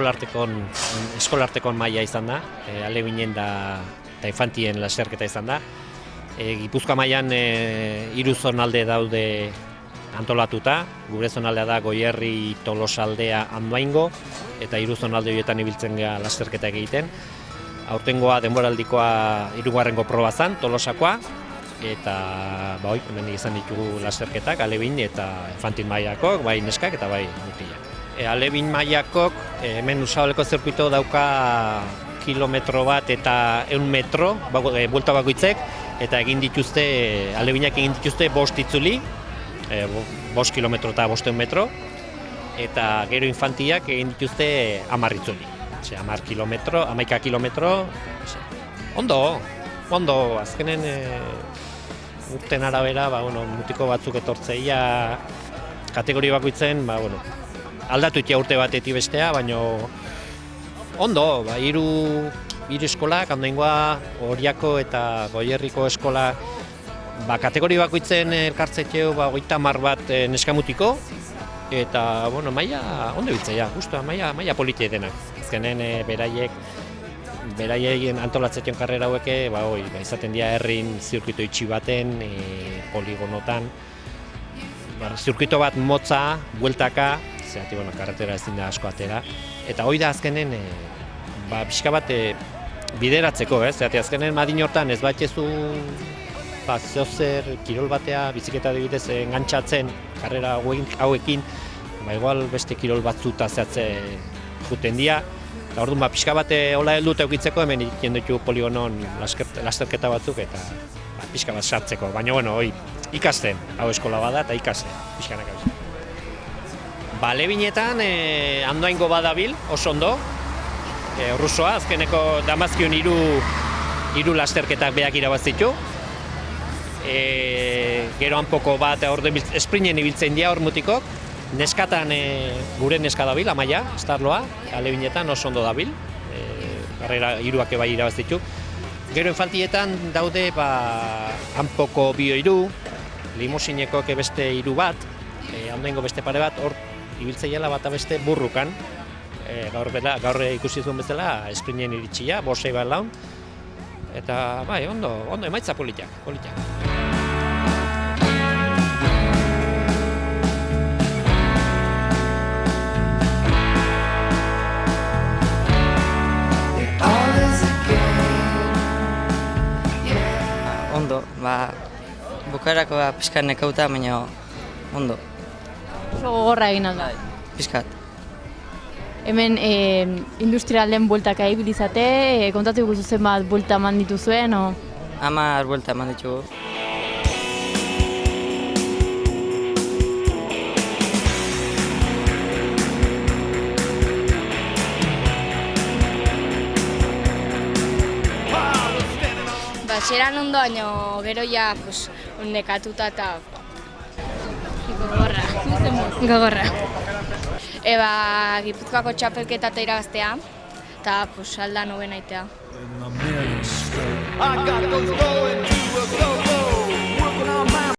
eskolartekon maila izan da, alebinen da eta infantien lasterketa izan da. Gipuzkoa mailan 3 zonalde daude antolatuta, gure zonaldea da Goierri, Tolosaldea, Andoaingo, eta 3 zonalde horietan ibiltzen gara lasterketak egiten. Aurtengoa denboraldikoa 3. proba zen, Tolosakoa, eta hemen izan ditugu lasterketak, alebin eta infantil mailakok, bai neskak eta bai mutilak. Alebin mailakok hemen Usabaleko zirkuito dauka kilometro bat eta 100 metro, buelta bakoitzek, eta alebinak egin dituzte 5 itzuli, 5 kilometro eta 500 metro, eta gero infantiak egin dituzte 10 itzuli. 10 kilometro, 11 kilometro, ondo, azkenen urten arabera, mutiko batzuk etortzeia kategori bakoitzen, aldatu itea urte batetik bestea, baina ondo, 3 eskolak, Andoaingoa, Oriako eta Goierriko eskola, kategori bakoitzen elkartzetxeo 30 bat neskamutiko, eta maila ondo biltzea, justu, maila politia denak. Azkenen beraien antolatzetion karrera haueke, izaten dira herrin zirkuito itxi baten, poligonotan, zirkuito bat motza, bueltaka, zergatik, karretera ezin da asko atera, eta hori da azkenen, pixka bat bideratzeko, zergatik azkenen madin hortan ez batzezu zeozer kirol batea, biziketa dibidez engantzatzen karrera hauekin, igual beste kirol batzuta zehatze juten dira, eta orduan pixka bat hola heldut eukitzeko, hemen egiten ditu poligonon lasterketa batzuk, eta pixka bat sartzeko, baina ikasten, hau eskola bada eta ikasten, pixkanak hau. Alebinetan Andoaingo badabil, oso ondo, Rusoa, azkeneko Damazkion 3 lasterketak beak irabazitu. Gero hanpoko bat esprinen ibiltzen dira hor mutikok. Neskatan gure neska dabil, Amaia, Starloa, alebinetan oso ondo dabil. Karrera 3ak bai irabazitu. Gero infantietan daude hanpoko 2-3, limosinekok beste 3 bat, Andoaingo beste pare bat, hor ibiltzeiala bat beste burrukan. Gaur ikusi zuen bezala, esprinen iritsia, 5-6 bat laun. Eta ondo emaitza politak. Ondo, bukaerako pixkat nekauta, baina ondo. Oso gogorra egin alda. Pixkat. Hemen industrialen bueltak ibilizate, kontatu guzu zenbat buelta eman dituzuen, o? 10 buelta eman ditugu. Zeran ondo, baina gero ja nekatuta eta gogorra. Gipuzkoako txapelketa eta irabaztea, eta alda 9 aitea.